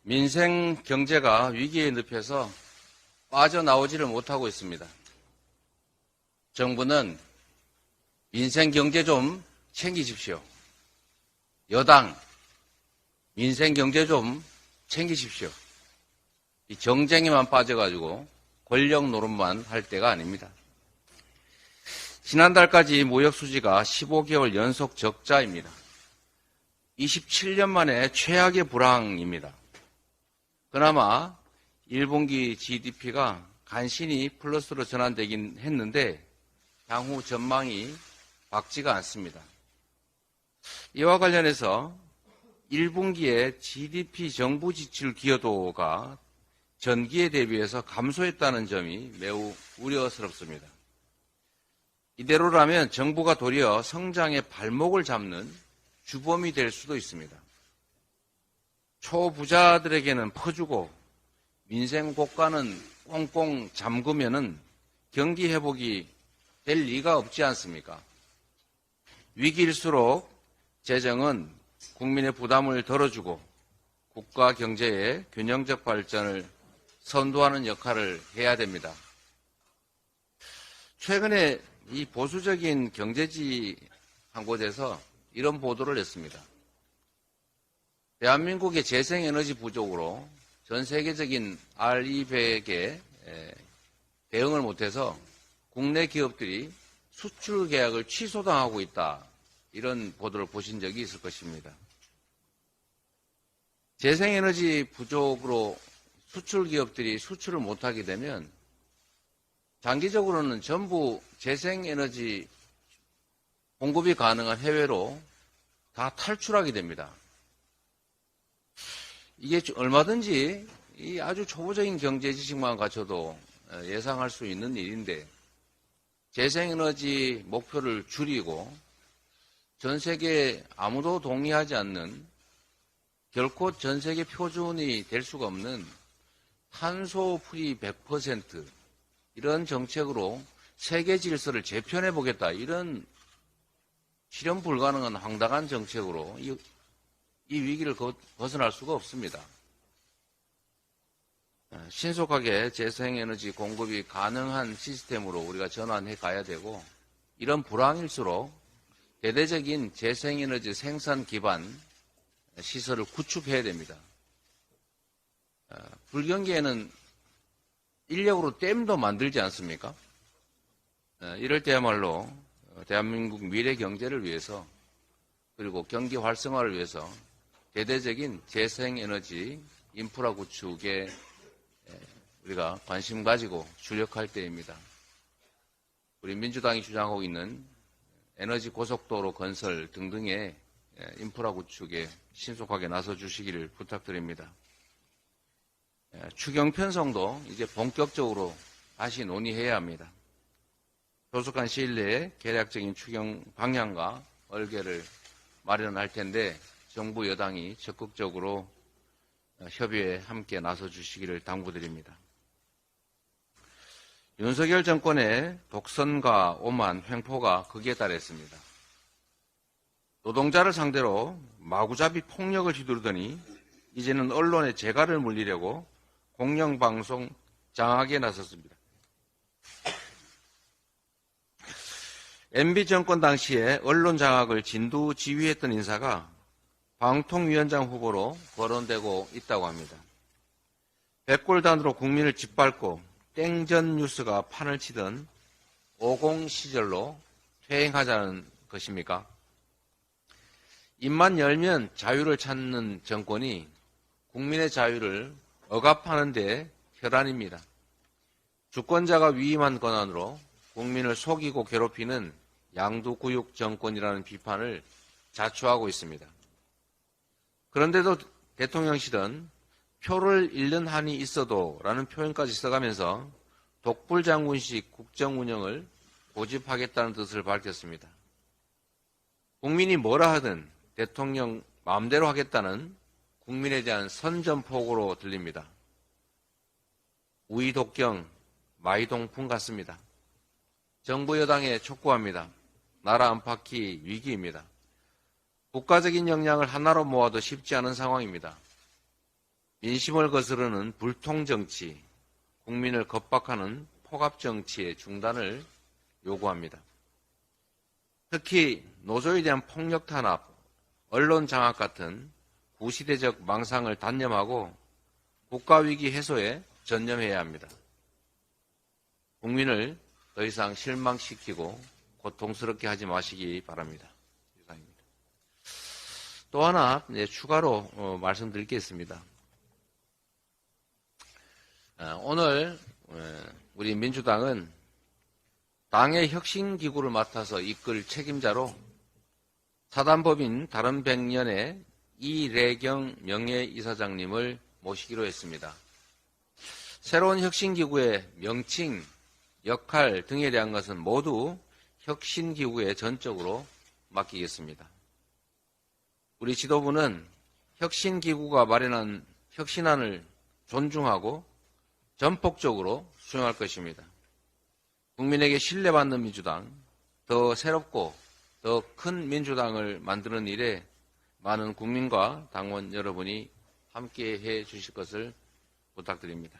민생 경제가 위기에 늪에서 빠져나오지를 못하고 있습니다. 정부는 민생 경제 좀 챙기십시오. 여당, 민생 경제 좀 챙기십시오. 이 정쟁에만 빠져가지고 권력 노릇만 할 때가 아닙니다. 지난달까지 무역 수지가 15개월 연속 적자입니다. 27년 만에 최악의 불황입니다. 그나마 1분기 GDP가 간신히 플러스로 전환되긴 했는데 향후 전망이 밝지가 않습니다. 이와 관련해서 1분기에 GDP 정부 지출 기여도가 전기에 대비해서 감소했다는 점이 매우 우려스럽습니다. 이대로라면 정부가 도리어 성장의 발목을 잡는 주범이 될 수도 있습니다. 초부자들에게는 퍼주고 민생 고가는 꽁꽁 잠그면은 경기 회복이 될 리가 없지 않습니까? 위기일수록 재정은 국민의 부담을 덜어주고 국가 경제의 균형적 발전을 선도하는 역할을 해야 됩니다. 최근에 이 보수적인 경제지 한 곳에서 이런 보도를 했습니다. 대한민국의 재생에너지 부족으로 전 세계적인 RE100에 대응을 못해서 국내 기업들이 수출 계약을 취소당하고 있다. 이런 보도를 보신 적이 있을 것입니다. 재생에너지 부족으로 수출 기업들이 수출을 못하게 되면 장기적으로는 전부 재생에너지 공급이 가능한 해외로 다 탈출하게 됩니다. 이게 얼마든지 이 아주 초보적인 경제 지식만 갖춰도 예상할 수 있는 일인데 재생에너지 목표를 줄이고 전 세계 아무도 동의하지 않는 결코 전 세계 표준이 될 수가 없는 탄소 프리 100% 이런 정책으로 세계 질서를 재편해 보겠다. 이런 실현 불가능한 황당한 정책으로 이 위기를 벗어날 수가 없습니다. 신속하게 재생에너지 공급이 가능한 시스템으로 우리가 전환해 가야 되고 이런 불황일수록 대대적인 재생에너지 생산 기반 시설을 구축해야 됩니다. 불경기에는 인력으로 댐도 만들지 않습니까? 이럴 때야말로 대한민국 미래 경제를 위해서 그리고 경기 활성화를 위해서 대대적인 재생에너지 인프라 구축에 우리가 관심 가지고 주력할 때입니다. 우리 민주당이 주장하고 있는 에너지 고속도로 건설 등등의 인프라 구축에 신속하게 나서 주시기를 부탁드립니다. 추경 편성도 이제 본격적으로 다시 논의해야 합니다. 조속한 시일 내에 계략적인 추경 방향과 얼개를 마련할 텐데 정부 여당이 적극적으로 협의에 함께 나서 주시기를 당부드립니다. 윤석열 정권의 독선과 오만, 횡포가 극에 달했습니다. 노동자를 상대로 마구잡이 폭력을 휘두르더니 이제는 언론의 재갈을 물리려고 공영방송 장악에 나섰습니다. MB 정권 당시에 언론 장악을 진두지휘했던 인사가 방통위원장 후보로 거론되고 있다고 합니다. 백골단으로 국민을 짓밟고 땡전 뉴스가 판을 치던 50 시절로 퇴행하자는 것입니까? 입만 열면 자유를 찾는 정권이 국민의 자유를 억압하는 데 혈안입니다. 주권자가 위임한 권한으로 국민을 속이고 괴롭히는 양두구육 정권이라는 비판을 자초하고 있습니다. 그런데도 대통령실은 표를 잃는 한이 있어도 라는 표현까지 써가면서 독불장군식 국정운영을 고집하겠다는 뜻을 밝혔습니다. 국민이 뭐라 하든 대통령 마음대로 하겠다는 국민에 대한 선전포고로 들립니다. 우이독경, 마이동풍 같습니다. 정부 여당에 촉구합니다. 나라 안팎이 위기입니다. 국가적인 역량을 하나로 모아도 쉽지 않은 상황입니다. 민심을 거스르는 불통정치, 국민을 겁박하는 폭압정치의 중단을 요구합니다. 특히 노조에 대한 폭력 탄압, 언론 장악 같은 구시대적 망상을 단념하고 국가위기 해소에 전념해야 합니다. 국민을 더 이상 실망시키고 고통스럽게 하지 마시기 바랍니다. 이상입니다. 또 하나 추가로 말씀드릴 게 있습니다. 오늘 우리 민주당은 당의 혁신기구를 맡아서 이끌 책임자로 사단법인 다른백년의 이래경 명예이사장님을 모시기로 했습니다. 새로운 혁신기구의 명칭, 역할 등에 대한 것은 모두 혁신기구에 전적으로 맡기겠습니다. 우리 지도부는 혁신기구가 마련한 혁신안을 존중하고 전폭적으로 수용할 것입니다. 국민에게 신뢰받는 민주당, 더 새롭고 더 큰 민주당을 만드는 일에 많은 국민과 당원 여러분이 함께해 주실 것을 부탁드립니다.